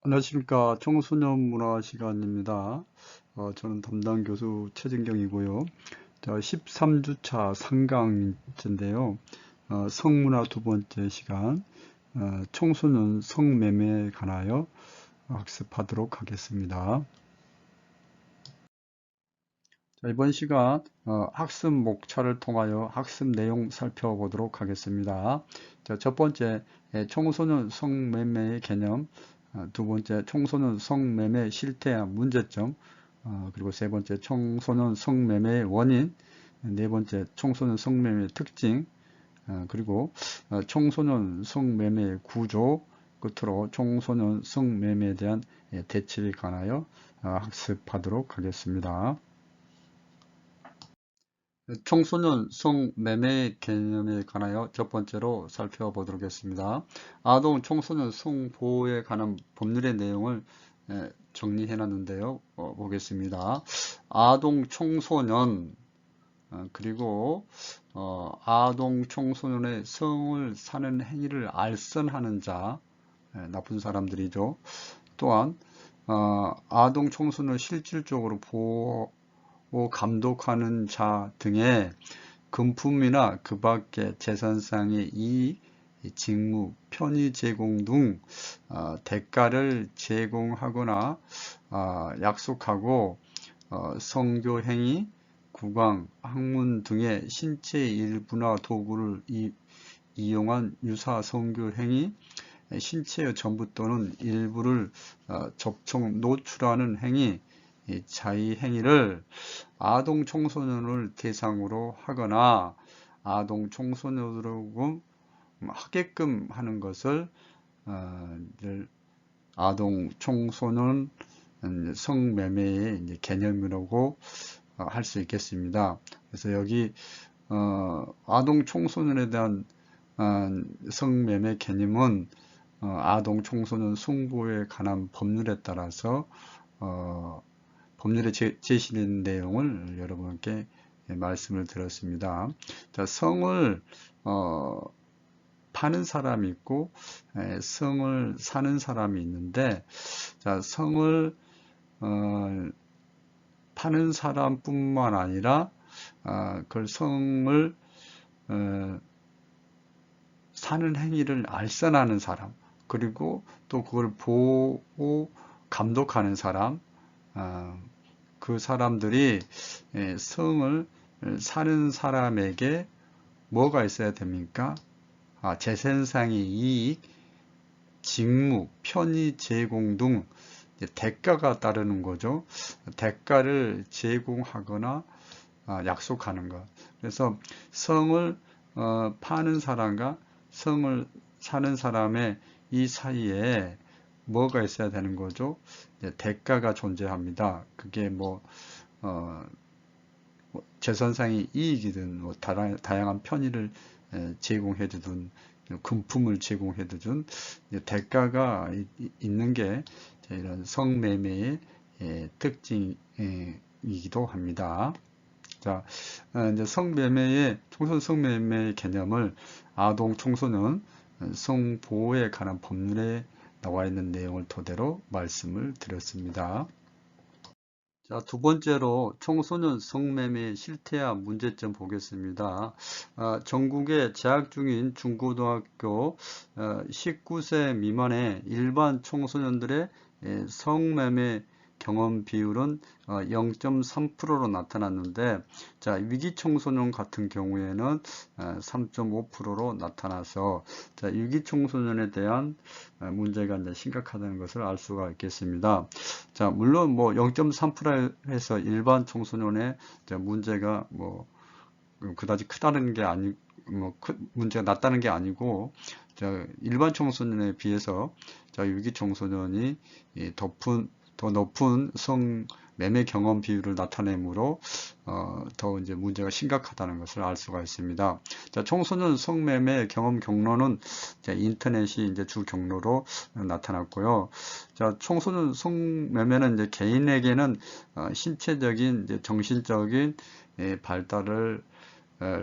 안녕하십니까. 청소년 문화 시간입니다. 저는 담당 교수 최진경이고요. 자, 13주차 상강인데요. 성문화 두 번째 시간, 청소년 성매매에 관하여 학습하도록 하겠습니다. 자, 이번 시간 학습 목차를 통하여 학습 내용 살펴보도록 하겠습니다. 자, 첫 번째, 청소년 성매매의 개념, 두 번째, 청소년 성매매 실태와 문제점, 그리고 세 번째, 청소년 성매매의 원인, 네 번째, 청소년 성매매의 특징, 그리고 청소년 성매매의 구조, 끝으로 청소년 성매매에 대한 대책에 관하여 학습하도록 하겠습니다. 청소년 성매매 개념에 관하여 첫 번째로 살펴보도록 하겠습니다. 아동 청소년 성보호에 관한 법률의 내용을 정리해 놨는데요. 보겠습니다. 아동 청소년 그리고 아동 청소년의 성을 사는 행위를 알선하는 자, 나쁜 사람들이죠. 또한 아동 청소년을 실질적으로 보호 감독하는 자 등의 금품이나 그 밖의 재산상의 이익, 직무, 편의 제공 등 대가를 제공하거나 약속하고 성교 행위, 구강, 학문 등의 신체 일부나 도구를 이용한 유사 성교 행위, 신체의 전부 또는 일부를 접촉 노출하는 행위, 자의 행위를 아동 청소년을 대상으로 하거나 아동 청소년으로 하게끔 하는 것을 아동 청소년 성매매의 개념이라고 할 수 있겠습니다. 그래서 여기 아동 청소년에 대한 성매매 개념은 아동 청소년 성보호에 관한 법률에 따라서 법률에 제시된 내용을 여러분께 말씀을 드렸습니다. 자, 성을 파는 사람이 있고 성을 사는 사람이 있는데, 자, 성을 파는 사람뿐만 아니라 그 성을 사는 행위를 알선하는 사람, 그리고 또 그걸 보호 감독하는 사람, 그 사람들이 성을 사는 사람에게 뭐가 있어야 됩니까? 재산상의 이익, 직무, 편의 제공 등 대가가 따르는 거죠. 대가를 제공하거나 약속하는 것. 그래서 성을 파는 사람과 성을 사는 사람의 이 사이에 뭐가 있어야 되는 거죠? 대가가 존재합니다. 그게 재산상의 이익이든 다양한 편의를 제공해주든 금품을 제공해주든 대가가 있는 게 이런 성매매의 특징이기도 합니다. 자, 이제 청소년 성매매의 개념을 아동 청소년 성보호에 관한 법률에 나와 있는 내용을 토대로 말씀을 드렸습니다. 자, 두 번째로 청소년 성매매 실태와 문제점 보겠습니다. 전국에 재학 중인 중고등학교 19세 미만의 일반 청소년들의 성매매 경험 비율은 0.3%로 나타났는데, 자, 위기 청소년 같은 경우에는 3.5%로 나타나서, 자, 위기 청소년에 대한 문제가 이제 심각하다는 것을 알 수가 있겠습니다. 자, 물론 0.3%에서 일반 청소년의 문제가 그다지 크다는 게 문제가 낮다는 게 아니고, 일반 청소년에 비해서 위기 청소년이 더 높은 성매매 경험 비율을 나타내므로 더 이제 문제가 심각하다는 것을 알 수가 있습니다. 자, 청소년 성매매 경험 경로는 인터넷이 이제 주 경로로 나타났고요. 자, 청소년 성매매는 이제 개인에게는 신체적인, 이제 정신적인 발달을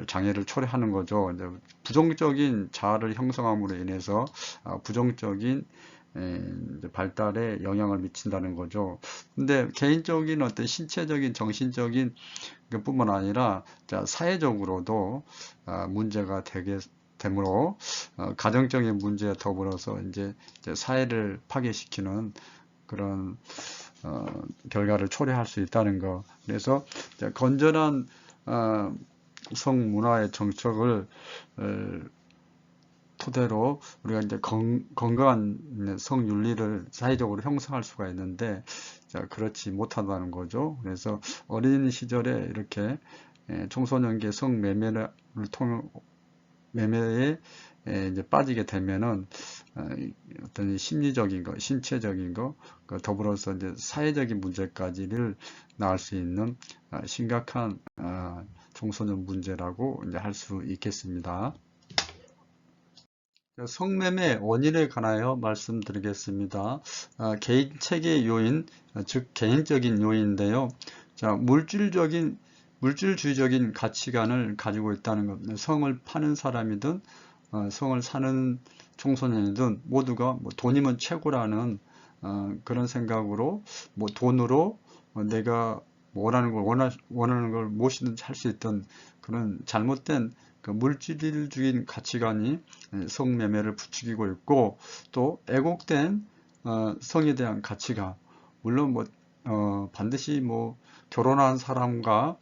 장애를 초래하는 거죠. 이제 부정적인 자아를 형성함으로 인해서 부정적인 이제 발달에 영향을 미친다는 거죠. 근데 개인적인 어떤 신체적인, 정신적인 것뿐만 아니라 사회적으로도 문제가 되게 되므로 가정적인 문제에 더불어서 이제 사회를 파괴시키는 그런 결과를 초래할 수 있다는 거. 그래서 건전한 성문화의 정책을 토대로 우리가 이제 건강한 성윤리를 사회적으로 형성할 수가 있는데 그렇지 못하다는 거죠. 그래서 어린 시절에 이렇게 청소년기의 성매매를 통해 매매에 이제 빠지게 되면은 어떤 심리적인 거, 신체적인 거, 더불어서 이제 사회적인 문제까지를 낳을 수 있는 심각한 청소년 문제라고 이제 할 수 있겠습니다. 성매매 원인에 관하여 말씀드리겠습니다. 개인 체계 요인, 즉 개인적인 요인인데요. 자, 물질주의적인 가치관을 가지고 있다는 겁니다. 성을 파는 사람이든 성을 사는 청소년이든 모두가 뭐 돈이면 최고라는 그런 생각으로 뭐 돈으로 내가 원하는 걸 무엇이든지 할 수 있던 그런 잘못된 그 물질주의적인 가치관이 성매매를 부추기고 있고, 또 애곡된 성에 대한 가치가, 물론 반드시 결혼한 사람과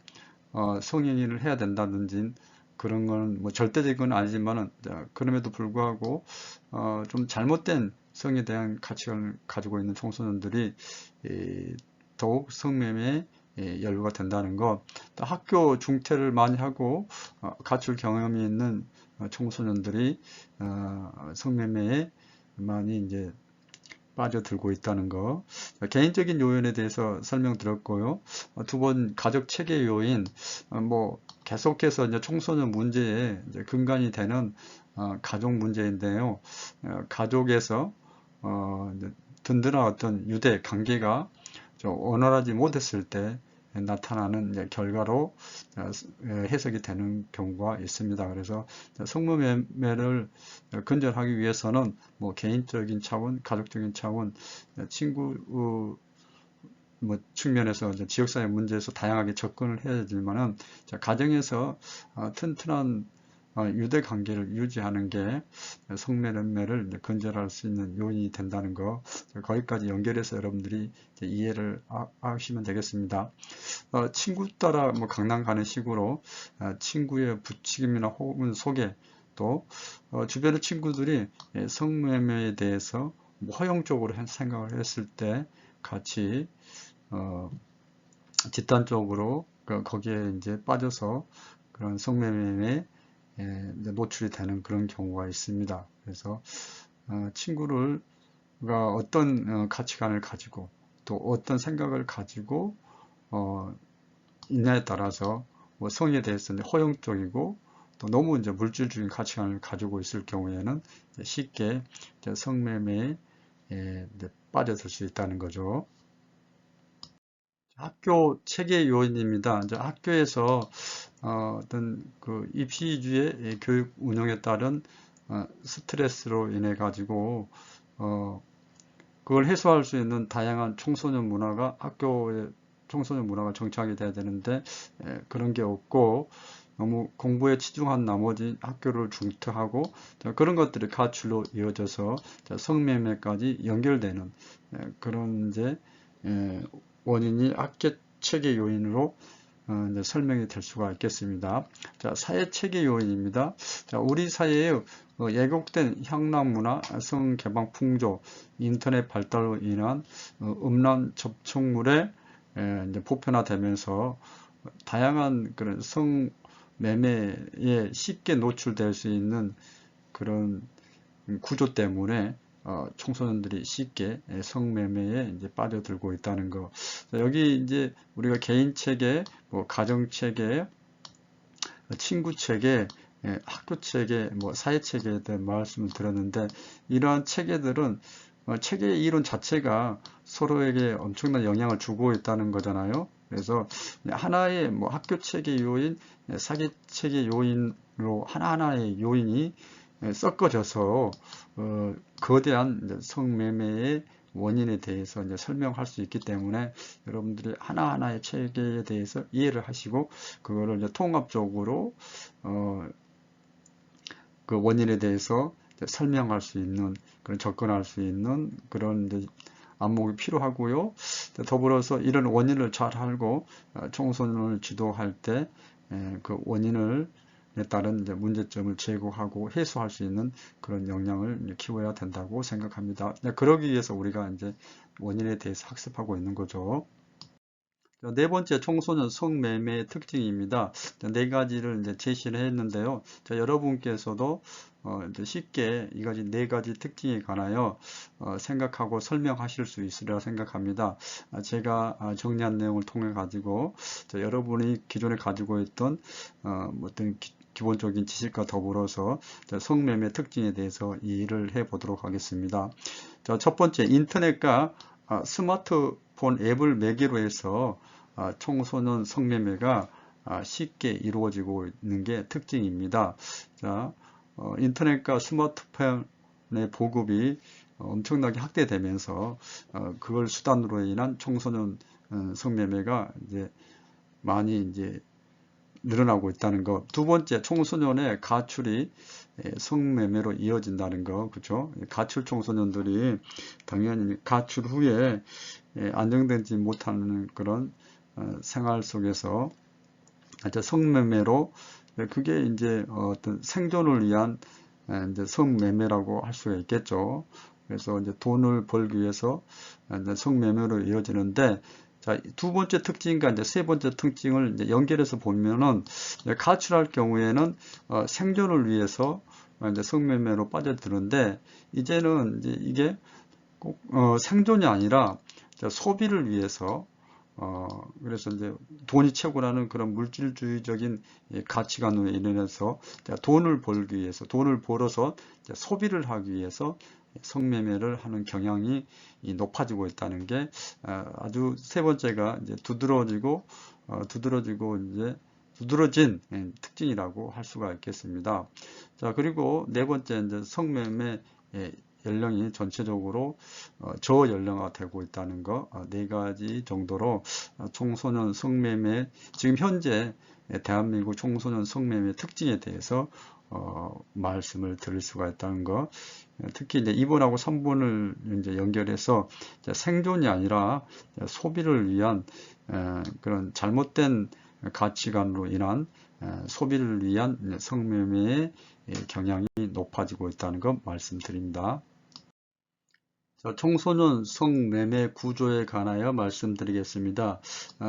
성행위를 해야 된다든지 그런 건 절대적인 건 아니지만은, 그럼에도 불구하고 좀 잘못된 성에 대한 가치관을 가지고 있는 청소년들이 더욱 성매매에 연루가 된다는 것. 또 학교 중퇴를 많이 하고 가출 경험이 있는 청소년들이 성매매에 많이 이제 빠져들고 있다는 거. 개인적인 요인에 대해서 설명드렸고요. 두 번 가족 체계 요인, 계속해서 이제 청소년 문제의 이제 근간이 되는 가족 문제인데요. 가족에서 이제 든든한 어떤 유대 관계가 원활하지 못했을 때 나타나는 결과로 해석이 되는 경우가 있습니다. 그래서 성매매를 근절하기 위해서는 개인적인 차원, 가족적인 차원, 친구 측면에서 지역사회 문제에서 다양하게 접근을 해야 되지만은 가정에서 튼튼한 유대 관계를 유지하는 게 성매매를 근절할 수 있는 요인이 된다는 거, 거기까지 연결해서 여러분들이 이해를 하시면 되겠습니다. 친구 따라 강남 가는 식으로 친구의 부추김이나 혹은 소개, 또 주변의 친구들이 성매매에 대해서 허용적으로 생각을 했을 때 같이 집단적으로 거기에 이제 빠져서 그런 성매매에 노출이 되는 그런 경우가 있습니다. 그래서 친구가 어떤 가치관을 가지고 또 어떤 생각을 가지고 있냐에 따라서 성에 대해서 허용적이고 또 너무 이제 물질적인 가치관을 가지고 있을 경우에는 쉽게 성매매에 빠져들 수 있다는 거죠. 학교 체계 요인입니다. 이제 학교에서 어떤 그 입시주의 교육 운영에 따른 스트레스로 인해 가지고 그걸 해소할 수 있는 다양한 청소년 문화가 학교에 청소년 문화가 정착이 돼야 되는데 그런 게 없고 너무 공부에 치중한 나머지 학교를 중퇴하고 그런 것들이 가출로 이어져서 성매매까지 연결되는 그런 이제 원인이 학교 체계 요인으로 이제 설명이 될 수가 있겠습니다. 자, 사회 체계 요인입니다. 자, 우리 사회의 예곡된 향락 문화, 성 개방 풍조, 인터넷 발달로 인한 음란 접촉물에 이제 보편화되면서 다양한 그런 성매매에 쉽게 노출될 수 있는 그런 구조 때문에 청소년들이 쉽게 성매매에 이제 빠져들고 있다는 거. 여기 이제 우리가 개인 체계, 가정 체계, 친구 체계, 학교 체계, 사회 체계에 대한 말씀을 드렸는데 이러한 체계들은 체계의 이론 자체가 서로에게 엄청난 영향을 주고 있다는 거잖아요. 그래서 하나의 학교 체계 요인, 사회 체계 요인으로 하나하나의 요인이 섞어져서 거대한 이제 성매매의 원인에 대해서 이제 설명할 수 있기 때문에 여러분들이 하나하나의 체계에 대해서 이해를 하시고 그거를 이제 통합적으로 그 원인에 대해서 설명할 수 있는 그런 접근할 수 있는 그런 이제 안목이 필요하고요. 더불어서 이런 원인을 잘 알고 청소년을 지도할 때 그 원인을 따른 이제 문제점을 제거하고 해소할 수 있는 그런 역량을 키워야 된다고 생각합니다. 그러기 위해서 우리가 이제 원인에 대해서 학습하고 있는 거죠. 네 번째, 청소년 성매매의 특징입니다. 네 가지를 이제 제시를 했는데요. 자, 여러분께서도 이제 쉽게 네 가지 특징에 관하여 생각하고 설명하실 수 있으리라 생각합니다. 제가 정리한 내용을 통해 가지고 여러분이 기존에 가지고 있던 어떤 기본적인 지식과 더불어서 성매매 특징에 대해서 이해를 해 보도록 하겠습니다. 자, 첫 번째, 인터넷과 스마트폰 앱을 매개로 해서 청소년 성매매가 쉽게 이루어지고 있는 게 특징입니다. 자, 인터넷과 스마트폰의 보급이 엄청나게 확대되면서 그걸 수단으로 인한 청소년 성매매가 이제 많이 이제 늘어나고 있다는 것. 두 번째, 청소년의 가출이 성매매로 이어진다는 거, 그렇죠? 가출 청소년들이 당연히 가출 후에 안정되지 못하는 그런 생활 속에서 성매매로 그게 이제 어떤 생존을 위한 이제 성매매라고 할 수가 있겠죠. 그래서 이제 돈을 벌기 위해서 이제 성매매로 이어지는데, 자, 두 번째 특징과 이제 세 번째 특징을 이제 연결해서 보면은 가출할 경우에는 생존을 위해서 이제 성매매로 빠져드는데, 이제는 이제 이게 꼭 생존이 아니라 소비를 위해서 그래서 이제 돈이 최고라는 그런 물질주의적인 가치관으로 인해서 돈을 벌기 위해서, 돈을 벌어서 소비를 하기 위해서 성매매를 하는 경향이 높아지고 있다는 게 아주 세 번째가 이제 두드러지고 이제 두드러진 특징이라고 할 수가 있겠습니다. 자, 그리고 네 번째 이제 성매매 연령이 전체적으로 저연령화 되고 있다는 거, 네 가지 정도로 청소년 성매매, 지금 현재 대한민국 청소년 성매매 특징에 대해서 말씀을 드릴 수가 있다는 거. 특히 이제 2번하고 3번을 이제 연결해서 생존이 아니라 소비를 위한 그런 잘못된 가치관으로 인한 소비를 위한 성매매의 경향이 높아지고 있다는 것 말씀드립니다. 자, 청소년 성매매 구조에 관하여 말씀드리겠습니다.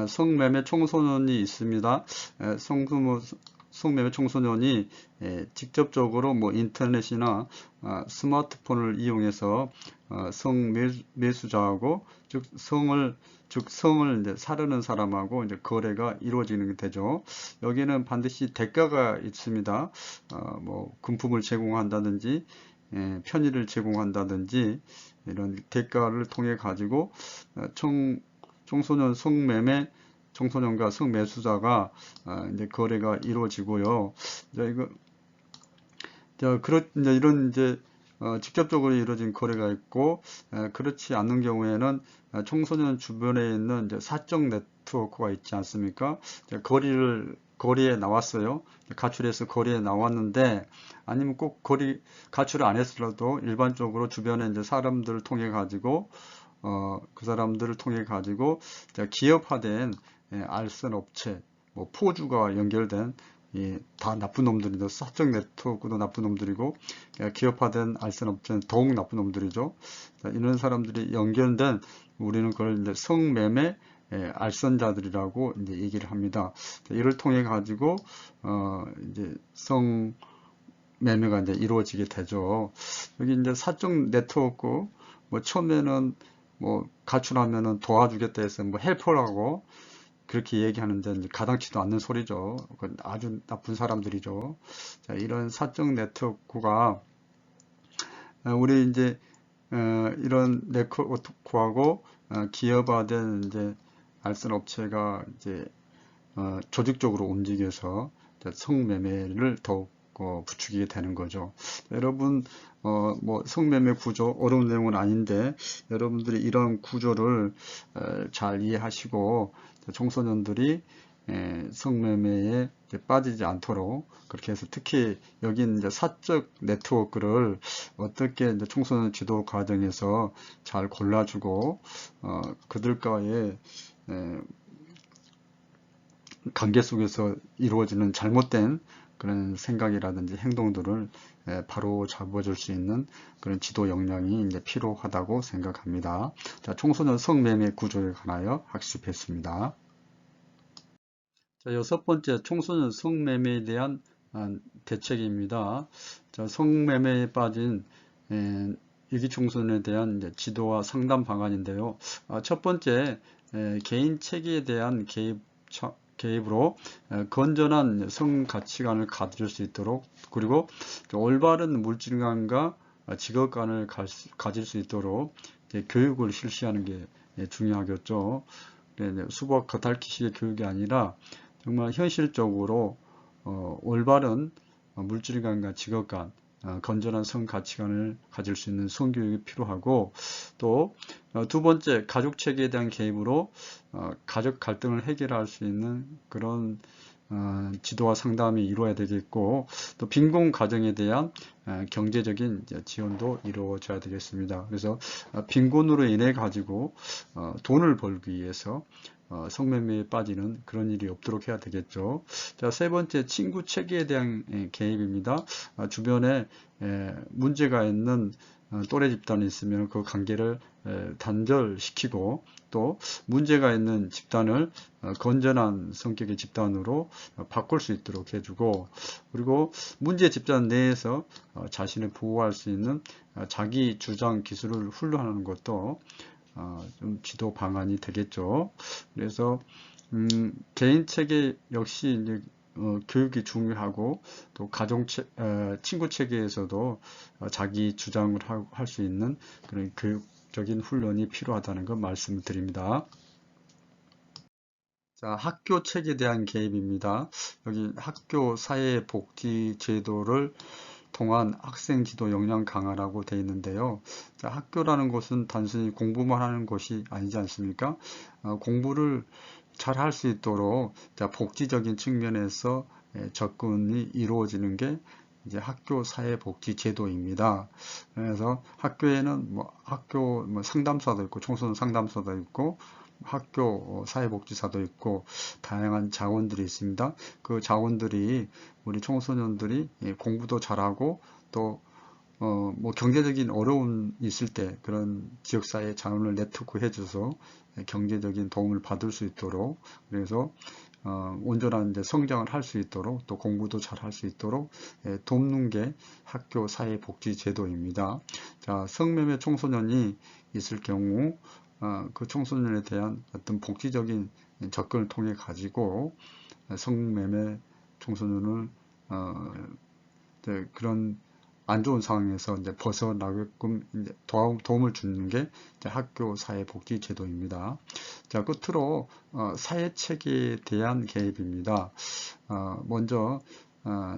성매매 청소년이 있습니다. 성매매 청소년이 직접적으로 뭐 인터넷이나 스마트폰을 이용해서 성매수자하고 즉 성을 이제 사르는 사람하고 이제 거래가 이루어지는 게 되죠. 여기는 반드시 대가가 있습니다. 뭐 금품을 제공한다든지 편의를 제공한다든지 이런 대가를 통해 가지고 청소년 성매매 청소년과 성매수자가 이제 거래가 이루어지고요. 이런 이제 직접적으로 이루어진 거래가 있고 그렇지 않는 경우에는 청소년 주변에 있는 이제 사적 네트워크가 있지 않습니까? 거리에 나왔어요. 가출해서 거리에 나왔는데 아니면 꼭 가출을 안 했더라도 일반적으로 주변에 이제 사람들을 통해 가지고 그 사람들을 통해 가지고 기업화된 알선 업체, 뭐 포주가 연결된 다 나쁜 놈들이죠. 사적 네트워크도 나쁜 놈들이고 기업화된 알선 업체는 더욱 나쁜 놈들이죠. 이런 사람들이 연결된 우리는 그걸 이제 성매매 알선자들이라고 이제 얘기를 합니다. 이를 통해 가지고 이제 성매매가 이제 이루어지게 되죠. 여기 이제 사적 네트워크 뭐 처음에는 뭐 가출하면은 도와주겠다 해서 뭐 헬퍼라고 그렇게 얘기하는데 이제 가당치도 않는 소리죠. 아주 나쁜 사람들이죠. 자, 이런 사적 네트워크가 우리 이제 이런 네트워크하고 기업화된 이제 알선 업체가 이제 조직적으로 움직여서 성매매를 더욱 부추기게 되는 거죠. 여러분, 뭐 성매매 구조 어려운 내용은 아닌데 여러분들이 이런 구조를 잘 이해하시고 청소년들이 성매매에 빠지지 않도록 그렇게 해서 특히 여기 이제 사적 네트워크를 어떻게 이제 청소년 지도 과정에서 잘 골라주고 그들과의 관계 속에서 이루어지는 잘못된 그런 생각이라든지 행동들을 바로 잡아줄 수 있는 그런 지도 역량이 이제 필요하다고 생각합니다. 자, 청소년 성매매 구조에 관하여 학습했습니다. 자, 여섯 번째, 청소년 성매매에 대한 대책입니다. 자, 성매매에 빠진 위기 청소년에 대한 이제 지도와 상담 방안인데요. 첫 번째, 개인 체계에 대한 개입으로 건전한 성 가치관을 가질 수 있도록, 그리고 올바른 물질관과 직업관을 가질 수 있도록 교육을 실시하는 게 중요하겠죠. 수박 겉핥기식의 교육이 아니라 정말 현실적으로 올바른 물질관과 직업관, 건전한 성 가치관을 가질 수 있는 성교육이 필요하고, 또 두 번째, 가족 체계에 대한 개입으로 가족 갈등을 해결할 수 있는 그런 지도와 상담이 이루어야 되겠고, 또 빈곤 가정에 대한 경제적인 지원도 이루어져야 되겠습니다. 그래서 빈곤으로 인해 가지고 돈을 벌기 위해서 성매매에 빠지는 그런 일이 없도록 해야 되겠죠. 자, 세 번째, 친구 체계에 대한 개입입니다. 주변에 문제가 있는 또래 집단이 있으면 그 관계를 단절시키고, 또 문제가 있는 집단을 건전한 성격의 집단으로 바꿀 수 있도록 해주고, 그리고 문제 집단 내에서 자신을 보호할 수 있는 자기 주장 기술을 훈련하는 것도 좀 지도 방안이 되겠죠. 그래서 개인 체계 역시 이제 교육이 중요하고, 또 친구 체계에서도 자기 주장을 할 수 있는 그런 교육적인 훈련이 필요하다는 걸 말씀드립니다. 자, 학교 체계에 대한 개입입니다. 여기 학교 사회복지 제도를 통한 학생 지도 역량 강화라고 되어 있는데요. 자, 학교라는 것은 단순히 공부만 하는 것이 아니지 않습니까? 공부를 잘 할 수 있도록 복지적인 측면에서 접근이 이루어지는 게 이제 학교 사회복지 제도입니다. 그래서 학교에는 학교 상담사도 있고, 청소년 상담사도 있고, 학교 사회복지사도 있고, 다양한 자원들이 있습니다. 그 자원들이 우리 청소년들이 공부도 잘하고, 또 경제적인 어려움이 있을 때 그런 지역사회 자원을 네트워크 해줘서 경제적인 도움을 받을 수 있도록, 그래서 온전한 이제 성장을 할 수 있도록, 또 공부도 잘 할 수 있도록 돕는 게 학교 사회복지 제도입니다. 자, 성매매 청소년이 있을 경우 그 청소년에 대한 어떤 복지적인 접근을 통해 가지고 성매매 청소년을 그런 안 좋은 상황에서 이제 벗어나게끔 이제 도움을 주는 게 이제 학교 사회복지 제도입니다. 자, 끝으로 사회 체계에 대한 개입입니다. 먼저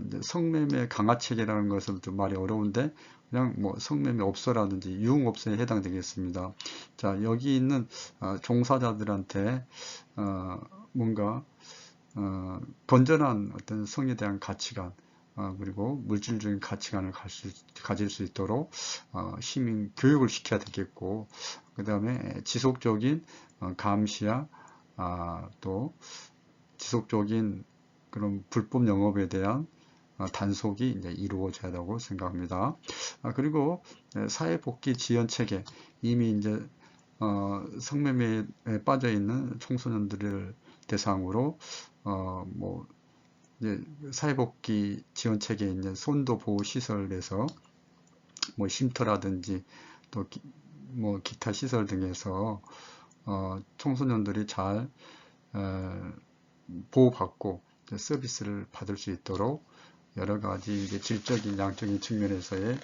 이제 성매매 강화 체계라는 것은 좀 말이 어려운데, 그냥 성매매 업소라든지 유흥업소에 해당되겠습니다. 자, 여기 있는 종사자들한테 뭔가 건전한 어떤 성에 대한 가치관, 그리고 물질적인 가치관을 가질 수 있도록 시민 교육을 시켜야 되겠고, 그 다음에 지속적인 감시와 또 지속적인 그런 불법 영업에 대한 단속이 이제 이루어져야 한다고 생각합니다. 그리고 사회복지 지원 체계, 이미 이제 성매매에 빠져 있는 청소년들을 대상으로 이제 사회복지 지원 체계에 있는 손도 보호 시설에서 쉼터라든지 또 기타 시설 등에서 청소년들이 잘 보호받고 서비스를 받을 수 있도록 여러 가지 이제 질적인 양적인 측면에서의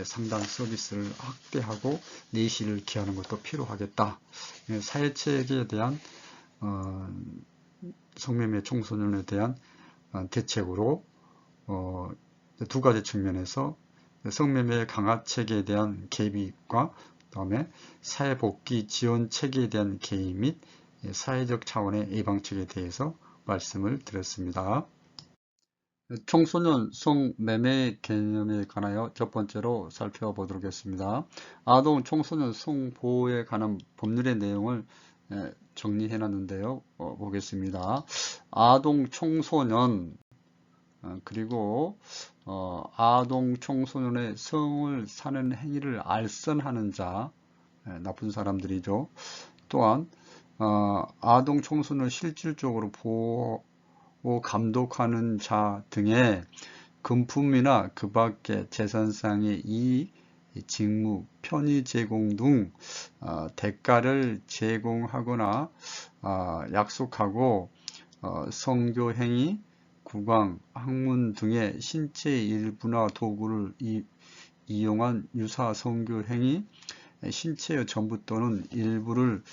상담 서비스를 확대하고 내실을 기하는 것도 필요하겠다. 사회체계에 대한 성매매 청소년에 대한 대책으로 두 가지 측면에서 성매매의 강화 체계에 대한 개입과 그다음에 사회복귀 지원 체계에 대한 개입 및 사회적 차원의 예방책에 대해서 말씀을 드렸습니다. 청소년 성매매 개념에 관하여 첫 번째로 살펴보도록 하겠습니다. 아동 청소년 성보호에 관한 법률의 내용을 정리해 놨는데요. 보겠습니다. 아동 청소년 그리고 아동 청소년의 성을 사는 행위를 알선하는 자, 나쁜 사람들이죠. 또한 아동 청소년을 실질적으로 보호 감독하는 자 등의 금품이나 그 밖의 재산상의 이익, 직무, 편의 제공 등 대가를 제공하거나 약속하고 성교 행위, 구강, 학문 등의 신체의 일부나 도구를 이용한 유사 성교 행위, 신체의 전부 또는 일부를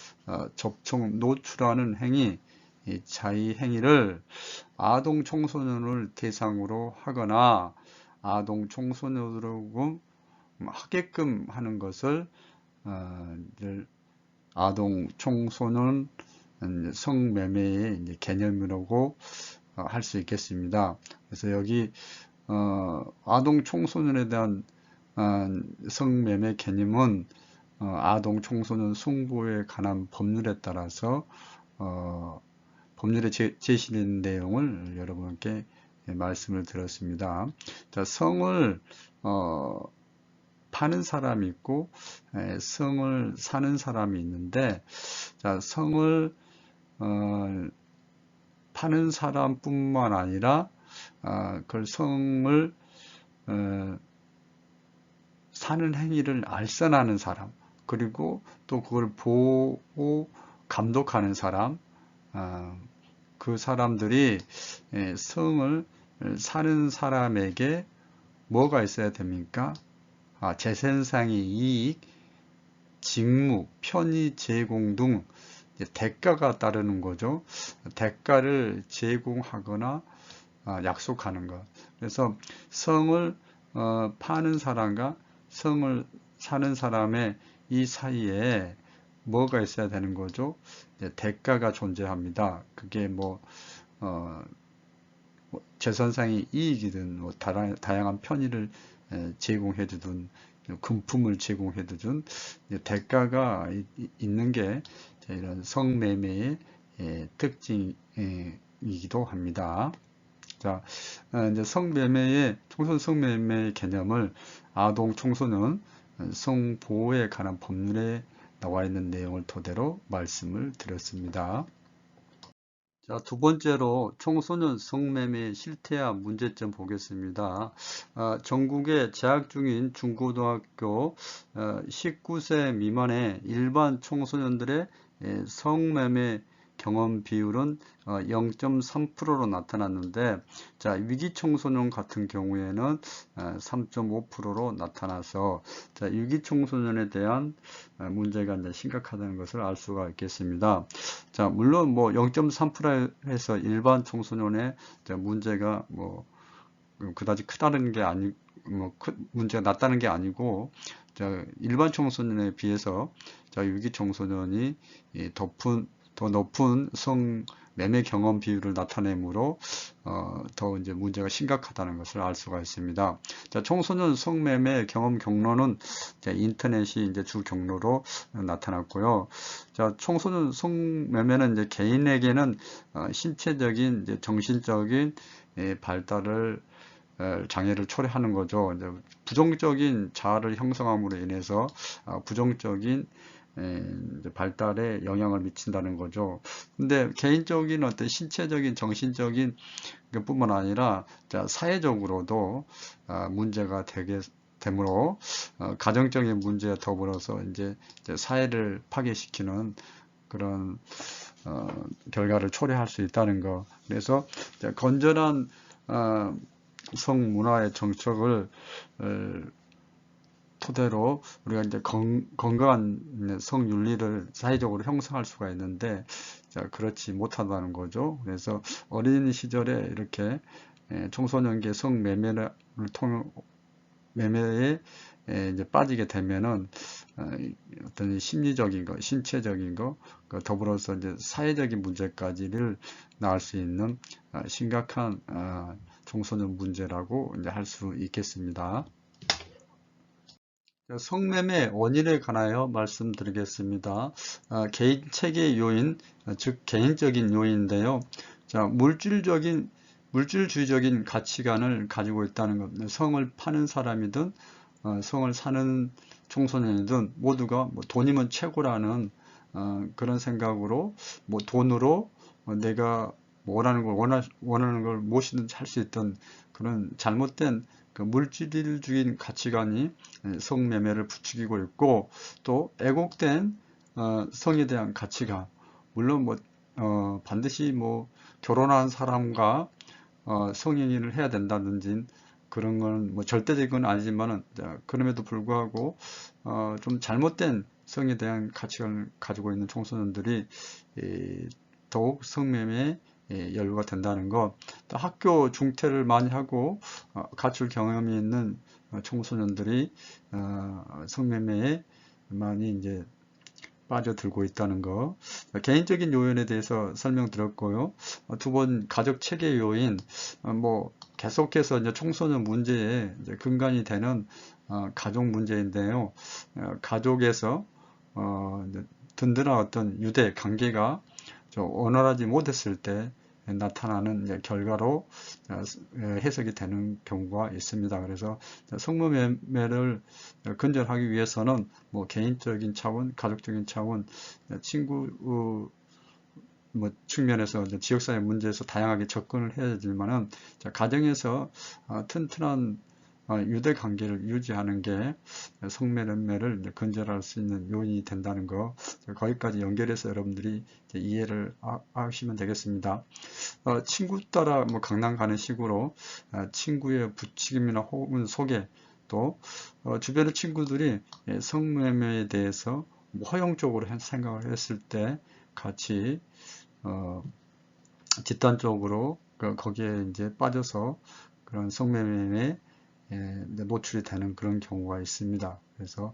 접촉, 노출하는 행위, 자의 행위를 아동 청소년을 대상으로 하거나 아동 청소년으로 하게끔 하는 것을 아동 청소년 성매매의 개념이라고 할 수 있겠습니다. 그래서 여기 아동 청소년에 대한 성매매 개념은 아동 청소년 성보호에 관한 법률에 따라서 법률에 제시된 내용을 여러분께 말씀을 드렸습니다. 자, 성을 파는 사람이 있고 성을 사는 사람이 있는데, 자, 성을 파는 사람뿐만 아니라 그 성을 사는 행위를 알선하는 사람, 그리고 또 그걸 보호 감독하는 사람, 그 사람들이 성을 사는 사람에게 뭐가 있어야 됩니까? 재산상의 이익, 직무, 편의 제공 등 대가가 따르는 거죠. 대가를 제공하거나 약속하는 것. 그래서 성을 파는 사람과 성을 사는 사람의 이 사이에 뭐가 있어야 되는 거죠? 대가가 존재합니다. 그게 재산상의 이익이든 다양한 편의를 제공해 주든 금품을 제공해 주든 대가가 있는 게 이런 성매매의 특징이기도 합니다. 자, 이제 청소년 성매매의 개념을 아동 청소년 성보호에 관한 법률에 나와 있는 내용을 토대로 말씀을 드렸습니다. 자, 두 번째로 청소년 성매매 실태와 문제점 보겠습니다. 전국에 재학 중인 중고등학교 19세 미만의 일반 청소년들의 성매매 경험 비율은 0.3%로 나타났는데, 자, 위기 청소년 같은 경우에는 3.5%로 나타나서, 자, 위기 청소년에 대한 문제가 이제 심각하다는 것을 알 수가 있겠습니다. 자, 물론 0.3%에서 일반 청소년의 문제가 그다지 크다는 게 문제가 낮다는 게 아니고, 자, 일반 청소년에 비해서 자, 위기 청소년이 더 높은 성매매 경험 비율을 나타내므로 더 이제 문제가 심각하다는 것을 알 수가 있습니다. 자, 청소년 성매매 경험 경로는 인터넷이 이제 주 경로로 나타났고요. 자, 청소년 성매매는 이제 개인에게는 신체적인, 이제 정신적인 발달을 장애를 초래하는 거죠. 이제 부정적인 자아를 형성함으로 인해서 부정적인 발달에 영향을 미친다는 거죠. 근데 개인적인 어떤 신체적인, 정신적인 것뿐만 아니라 사회적으로도 문제가 되므로 가정적인 문제와 더불어서 이제 사회를 파괴시키는 그런 결과를 초래할 수 있다는 거. 그래서 건전한 성문화의 정책을 토대로 우리가 이제 건강한 성윤리를 사회적으로 형성할 수가 있는데, 자, 그렇지 못하다는 거죠. 그래서 어린 시절에 이렇게 청소년기의 성매매를 통해 매매에 이제 빠지게 되면은 어떤 심리적인 거, 신체적인 거, 더불어서 이제 사회적인 문제까지를 낳을 수 있는 심각한 청소년 문제라고 이제 할 수 있겠습니다. 성매매 원인에 관하여 말씀드리겠습니다. 개인 체계 요인, 즉 개인적인 요인인데요. 자, 물질주의적인 가치관을 가지고 있다는 겁니다. 성을 파는 사람이든 성을 사는 청소년이든 모두가 뭐 돈이면 최고라는 그런 생각으로 뭐 돈으로 내가 원하는 걸 무엇이든지 할 수 있던 그런 잘못된 그 물질주의적인 가치관이 성매매를 부추기고 있고, 또 애곡된 성에 대한 가치관, 물론 뭐 반드시 뭐 결혼한 사람과 성행위를 해야 된다든지 그런 건 뭐 절대적인 건 아니지만은 그럼에도 불구하고 좀 잘못된 성에 대한 가치관을 가지고 있는 청소년들이 더욱 성매매에 연루가 된다는 것, 또 학교 중퇴를 많이 하고 가출 경험이 있는 청소년들이 성매매에 많이 이제 빠져들고 있다는 거. 개인적인 요인에 대해서 설명드렸고요. 두 번 가족 체계 요인, 뭐 계속해서 이제 청소년 문제의 이제 근간이 되는 가족 문제인데요. 가족에서 이제 든든한 어떤 유대 관계가 원활하지 못했을 때 나타나는 결과로 해석이 되는 경우가 있습니다. 그래서 성매매를 근절하기 위해서는 뭐 개인적인 차원, 가족적인 차원, 친구 뭐 측면에서 지역사회 문제에서 다양하게 접근을 해야 되지만은 가정에서 튼튼한 유대 관계를 유지하는 게 성매매를 근절할 수 있는 요인이 된다는 거, 거기까지 연결해서 여러분들이 이해를 하시면 되겠습니다. 친구 따라 뭐 강남 가는 식으로 친구의 부추김이나 혹은 소개, 또 주변의 친구들이 성매매에 대해서 허용적으로 생각을 했을 때 같이 집단적으로 거기에 이제 빠져서 그런 성매매에 노출이 되는 그런 경우가 있습니다. 그래서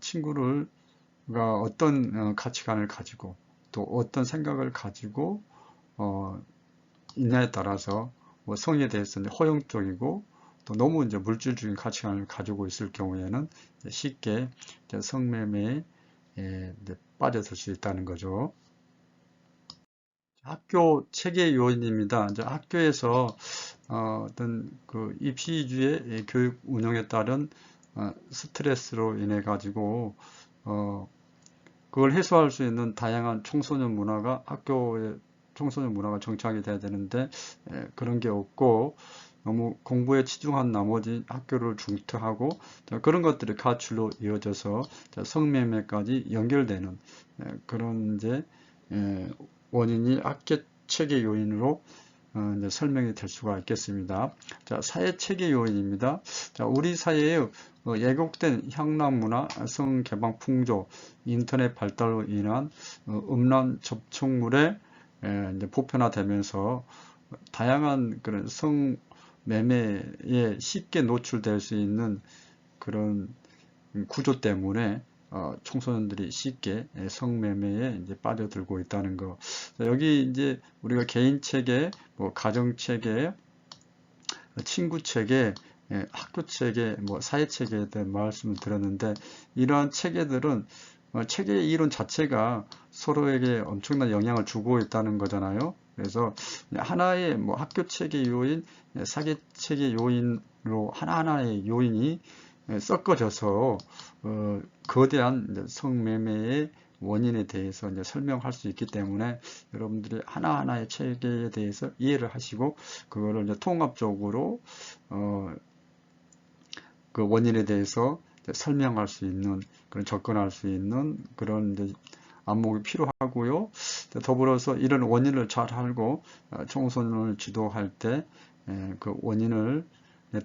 친구가 어떤 가치관을 가지고 또 어떤 생각을 가지고 있냐에 따라서 뭐 성에 대해서 허용적이고 또 너무 이제 물질적인 가치관을 가지고 있을 경우에는 쉽게 성매매에 빠져들 수 있다는 거죠. 학교 체계 요인입니다. 이제 학교에서 어떤 그 입시주의 교육 운영에 따른 스트레스로 인해 가지고 그걸 해소할 수 있는 다양한 청소년 문화가 학교에 청소년 문화가 정착이 돼야 되는데 그런 게 없고 너무 공부에 치중한 나머지 학교를 중퇴하고 그런 것들이 가출로 이어져서 성매매까지 연결되는 그런 이제 원인이 학교 체계 요인으로 이제 설명이 될 수가 있겠습니다. 자, 사회 체계 요인입니다. 자, 우리 사회의 예곡된 향락 문화, 성개방 풍조, 인터넷 발달로 인한 음란 접촉물의 이제 보편화되면서 다양한 그런 성매매에 쉽게 노출될 수 있는 그런 구조 때문에 청소년들이 쉽게 성매매에 이제 빠져들고 있다는 거. 여기 이제 우리가 개인 체계, 뭐 가정 체계, 친구 체계, 학교 체계, 뭐 사회 체계에 대한 말씀을 드렸는데 이러한 체계들은 체계의 이론 자체가 서로에게 엄청난 영향을 주고 있다는 거잖아요. 그래서 하나의 뭐 학교 체계 요인, 사회 체계 요인으로 하나하나의 요인이 섞어져서 거대한 성매매의 원인에 대해서 이제 설명할 수 있기 때문에 여러분들이 하나하나의 체계에 대해서 이해를 하시고 그거를 이제 통합적으로 그 원인에 대해서 설명할 수 있는 그런 접근할 수 있는 그런 이제 안목이 필요하고요. 더불어서 이런 원인을 잘 알고 청소년을 지도할 때 그 원인을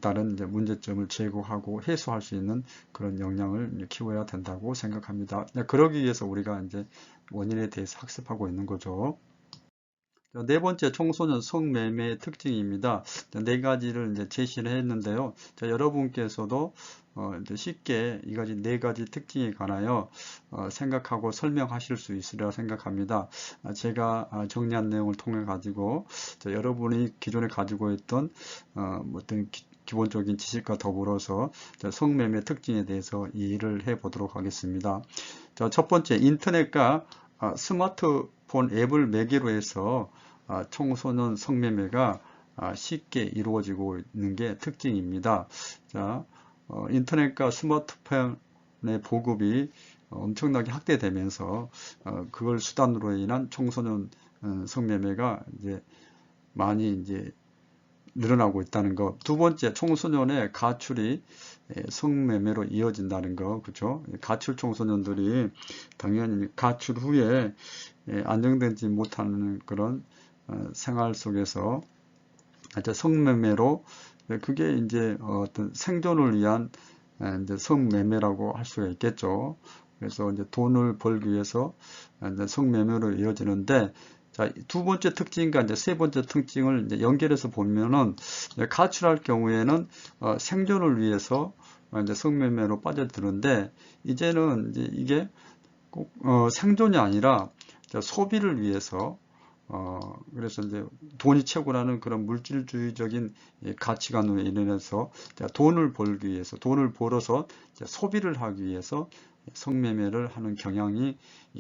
따른 이제 문제점을 제거하고 해소할 수 있는 그런 역량을 키워야 된다고 생각합니다. 그러기 위해서 우리가 이제 원인에 대해서 학습하고 있는 거죠. 네 번째 청소년 성매매의 특징입니다. 네 가지를 이제 제시를 했는데요. 자, 여러분께서도 이제 쉽게 이 가지 네 가지 특징에 관하여 생각하고 설명하실 수 있으리라 생각합니다. 제가 정리한 내용을 통해 가지고 여러분이 기존에 가지고 있던 어떤 기본적인 지식과 더불어서 성매매 특징에 대해서 이해를 해 보도록 하겠습니다. 자, 첫 번째, 인터넷과 스마트폰 앱을 매개로 해서 청소년 성매매가 쉽게 이루어지고 있는 게 특징입니다. 자, 인터넷과 스마트폰의 보급이 엄청나게 확대되면서 그걸 수단으로 인한 청소년 성매매가 이제 많이 이제 늘어나고 있다는 것. 두 번째, 청소년의 가출이 성매매로 이어진다는 것. 그렇죠? 가출 청소년들이 당연히 가출 후에 안정되지 못하는 그런 생활 속에서 성매매로 그게 이제 어떤 생존을 위한 이제 성매매라고 할 수가 있겠죠. 그래서 이제 돈을 벌기 위해서 이제 성매매로 이어지는데, 자, 두 번째 특징과 이제 세 번째 특징을 이제 연결해서 보면은 가출할 경우에는 생존을 위해서 이제 성매매로 빠져드는데, 이제는 이제 이게 꼭 생존이 아니라 소비를 위해서 그래서 이제 돈이 최고라는 그런 물질주의적인 가치관으로 인해서 돈을 벌기 위해서, 돈을 벌어서 소비를 하기 위해서 성매매를 하는 경향이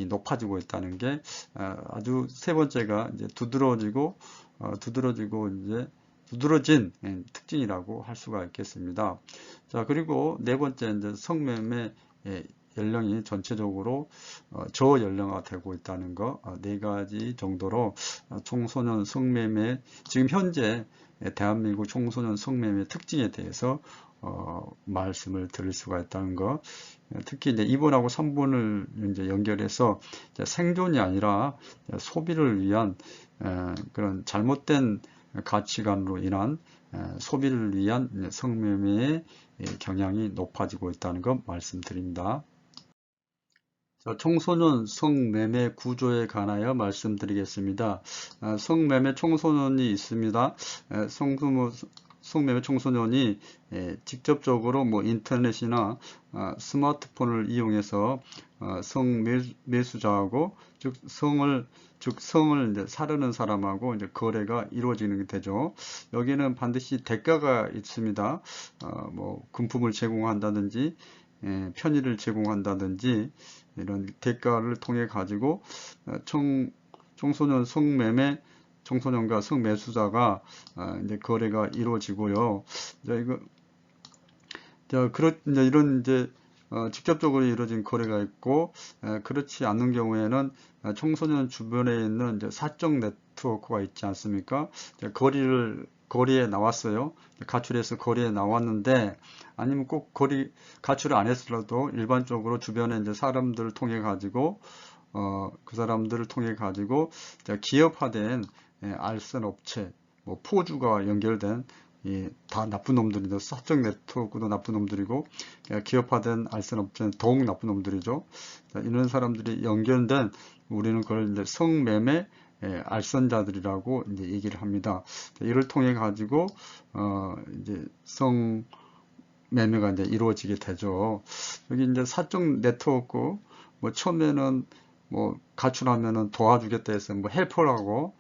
높아지고 있다는 게 아주 세 번째가 이제 두드러지고 이제 두드러진 특징이라고 할 수가 있겠습니다. 자, 그리고 네 번째 이제 성매매 연령이 전체적으로 저연령화 되고 있다는 거, 네 가지 정도로 청소년 성매매, 지금 현재 대한민국 청소년 성매매 특징에 대해서 말씀을 드릴 수가 있다는 거. 특히 이제 2번하고 3번을 이제 연결해서 생존이 아니라 소비를 위한 그런 잘못된 가치관으로 인한 소비를 위한 성매매의 경향이 높아지고 있다는 것 말씀드립니다. 청소년 성매매 구조에 관하여 말씀드리겠습니다. 성매매 청소년이 있습니다. 성매매 청소년이 직접적으로 뭐 인터넷이나 스마트폰을 이용해서 성매수자하고 즉 성을 이제 사르는 사람하고 이제 거래가 이루어지는 게 되죠. 여기는 반드시 대가가 있습니다. 뭐 금품을 제공한다든지 편의를 제공한다든지 이런 대가를 통해 가지고 청소년 성매매 청소년과 성매수자가 이제 거래가 이루어지고요. 이런 이제 직접적으로 이루어진 거래가 있고 그렇지 않는 경우에는 청소년 주변에 있는 이제 사적 네트워크가 있지 않습니까? 거리에 나왔어요. 가출해서 거리에 나왔는데 아니면 꼭 가출을 안 했더라도 일반적으로 주변에 이제 사람들을 통해 가지고 그 사람들을 통해 가지고 기업화된 알선 업체, 뭐 포주가 연결된 다 나쁜 놈들이죠. 사적 네트워크도 나쁜 놈들이고 기업화된 알선 업체는 더욱 나쁜 놈들이죠. 이런 사람들이 연결된 우리는 그걸 이제 성매매 알선자들이라고 이제 얘기를 합니다. 이를 통해 가지고 이제 성매매가 이제 이루어지게 되죠. 여기 이제 사적 네트워크 뭐 처음에는 뭐 가출하면은 도와주겠다 해서 뭐 헬퍼라고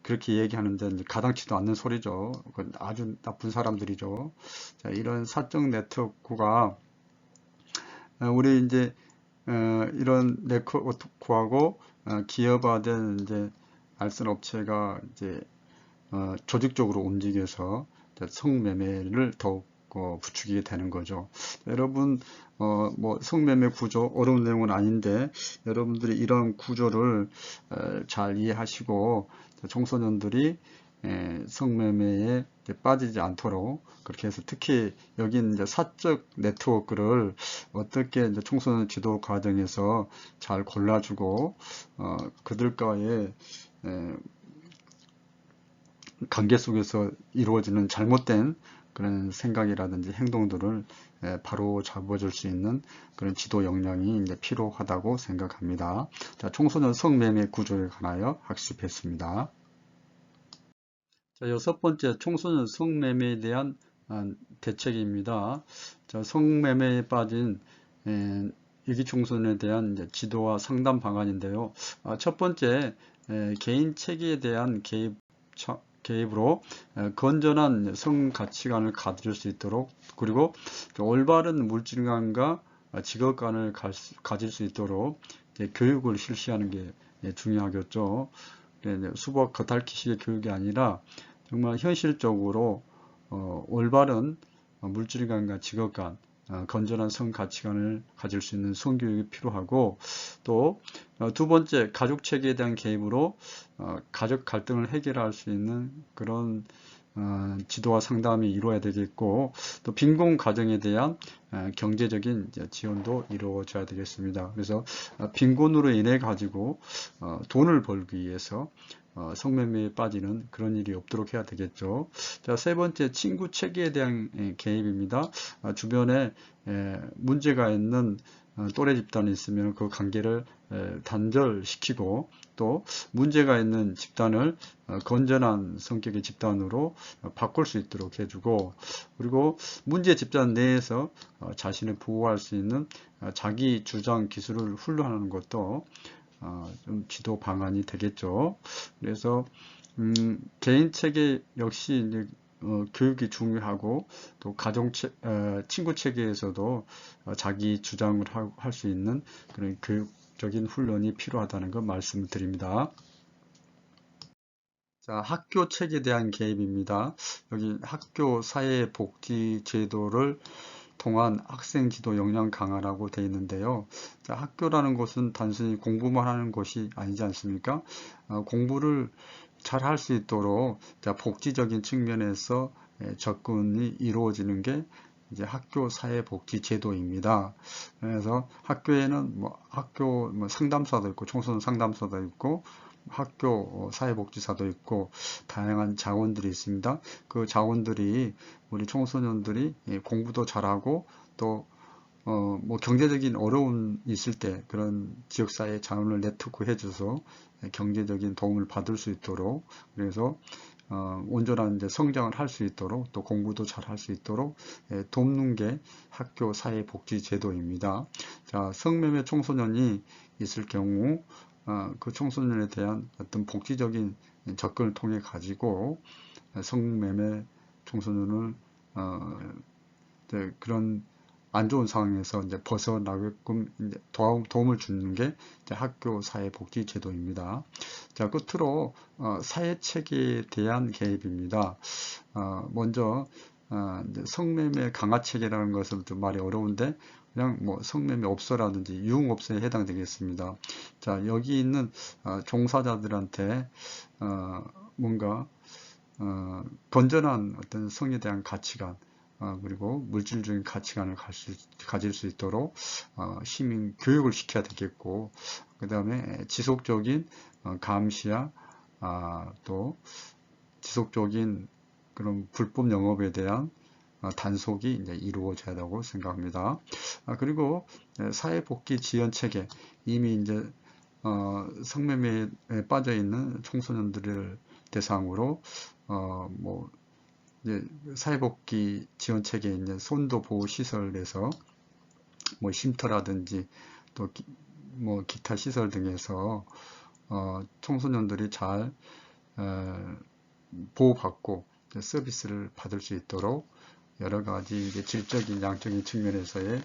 그렇게 얘기하는데 이제 가당치도 않는 소리죠. 아주 나쁜 사람들이죠. 자, 이런 사적 네트워크가 우리 이제 이런 네트워크하고 기업화된 이제 알선 업체가 이제 조직적으로 움직여서 성매매를 더욱 부추기게 되는 거죠. 여러분 뭐 성매매 구조 어려운 내용은 아닌데 여러분들이 이런 구조를 잘 이해하시고 청소년들이 성매매에 빠지지 않도록 그렇게 해서 특히 여기 이제 사적 네트워크를 어떻게 이제 청소년 지도 과정에서 잘 골라주고 그들과의 관계 속에서 이루어지는 잘못된 그런 생각이라든지 행동들을 바로 잡아줄 수 있는 그런 지도 역량이 이제 필요하다고 생각합니다. 자, 청소년 성매매 구조에 관하여 학습했습니다. 자, 여섯 번째, 청소년 성매매에 대한 대책입니다. 자, 성매매에 빠진 위기 청소년에 대한 이제 지도와 상담 방안인데요. 첫 번째, 개인 체계에 대한 개입으로 건전한 성 가치관을 가질 수 있도록, 그리고 올바른 물질관과 직업관을 가질 수 있도록 교육을 실시하는 게 중요하겠죠. 수박 겉핥기식의 교육이 아니라 정말 현실적으로 올바른 물질관과 직업관, 건전한 성 가치관을 가질 수 있는 성교육이 필요하고, 또 두 번째, 가족 체계에 대한 개입으로 가족 갈등을 해결할 수 있는 그런 지도와 상담이 이루어야 되겠고, 또 빈곤 가정에 대한 경제적인 지원도 이루어져야 되겠습니다. 그래서 빈곤으로 인해 가지고 돈을 벌기 위해서 성매매에 빠지는 그런 일이 없도록 해야 되겠죠. 자, 세 번째, 친구 체계에 대한 개입입니다. 주변에 문제가 있는 또래 집단이 있으면 그 관계를 단절시키고, 또 문제가 있는 집단을 건전한 성격의 집단으로 바꿀 수 있도록 해주고, 그리고 문제 집단 내에서 자신을 보호할 수 있는 자기 주장 기술을 훈련하는 것도 좀 지도 방안이 되겠죠. 그래서 개인 체계 역시 이제 교육이 중요하고, 또 친구 체계에서도 자기 주장을 할 수 있는 그런 교육적인 훈련이 필요하다는 걸 말씀드립니다. 자, 학교 체계에 대한 개입입니다. 여기 학교 사회복지제도를 통한 학생 지도 역량 강화라고 되어 있는데요. 자, 학교라는 것은 단순히 공부만 하는 것이 아니지 않습니까? 공부를 잘 할 수 있도록 복지적인 측면에서 접근이 이루어지는 게 이제 학교 사회복지 제도입니다. 그래서 학교에는 학교 상담사도 있고, 청소년 상담사도 있고, 학교 사회복지사도 있고, 다양한 자원들이 있습니다. 그 자원들이 우리 청소년들이 공부도 잘하고, 또 경제적인 어려움이 있을 때 그런 지역사회 자원을 네트워크 해줘서 경제적인 도움을 받을 수 있도록, 그래서 온전한 이제 성장을 할 수 있도록, 또 공부도 잘 할 수 있도록 돕는 게 학교 사회복지 제도입니다. 자, 성매매 청소년이 있을 경우 그 청소년에 대한 어떤 복지적인 접근을 통해 가지고 성매매 청소년을 그런 안 좋은 상황에서 이제 벗어나게끔 이제 도움을 주는 게 이제 학교 사회복지 제도입니다. 자, 끝으로 사회 체계에 대한 개입입니다. 먼저 이제 성매매 강화 체계라는 것은 좀 말이 어려운데, 그냥 성매매 업소라든지 유흥업소에 해당되겠습니다. 자, 여기 있는 종사자들한테 뭔가 건전한 어떤 성에 대한 가치관, 그리고 물질적인 가치관을 가질 수 있도록 시민 교육을 시켜야 되겠고, 그 다음에 지속적인 감시와 또 지속적인 그런 불법 영업에 대한 단속이 이제 이루어져야 한다고 생각합니다. 그리고 사회복지 지원 체계, 이미 이제 성매매에 빠져 있는 청소년들을 대상으로 이제 사회복지 지원 체계에 있는 손도 보호 시설에서 쉼터라든지 또 기타 시설 등에서 청소년들이 잘 보호받고 서비스를 받을 수 있도록 여러 가지 이제 질적인 양적인 측면에서의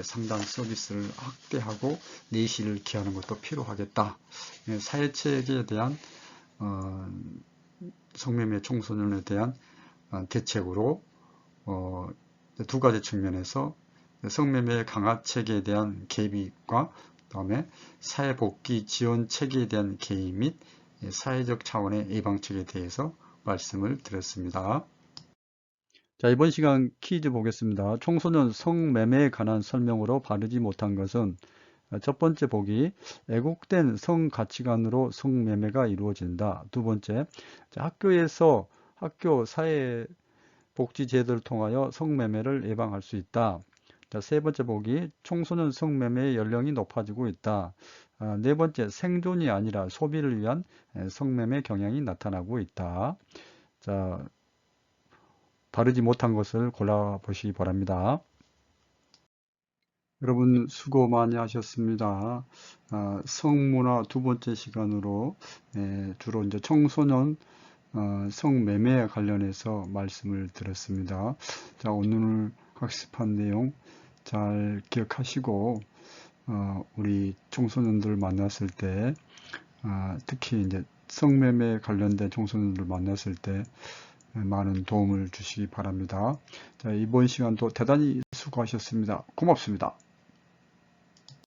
상담 서비스를 확대하고 내실을 기하는 것도 필요하겠다. 사회체계에 대한 성매매 청소년에 대한 대책으로 두 가지 측면에서 성매매 강화 체계에 대한 개입과 그다음에 사회복지 지원 체계에 대한 개입 및 사회적 차원의 예방책에 대해서 말씀을 드렸습니다. 자, 이번 시간 퀴즈 보겠습니다. 청소년 성매매에 관한 설명으로 바르지 못한 것은 첫 번째 보기, 왜곡된 성가치관으로 성매매가 이루어진다. 두 번째, 학교에서 학교 사회복지제도를 통하여 성매매를 예방할 수 있다. 자, 세 번째 보기, 청소년 성매매의 연령이 높아지고 있다. 네 번째, 생존이 아니라 소비를 위한 성매매 경향이 나타나고 있다. 자, 다르지 못한 것을 골라보시기 바랍니다. 여러분 수고 많이 하셨습니다. 성문화 두 번째 시간으로 주로 이제 청소년 성매매에 관련해서 말씀을 드렸습니다. 자, 오늘 학습한 내용 잘 기억하시고 우리 청소년들 만났을 때 특히 이제 성매매 관련된 청소년들 만났을 때 많은 도움을 주시기 바랍니다. 자, 이번 시간도 대단히 수고하셨습니다. 고맙습니다.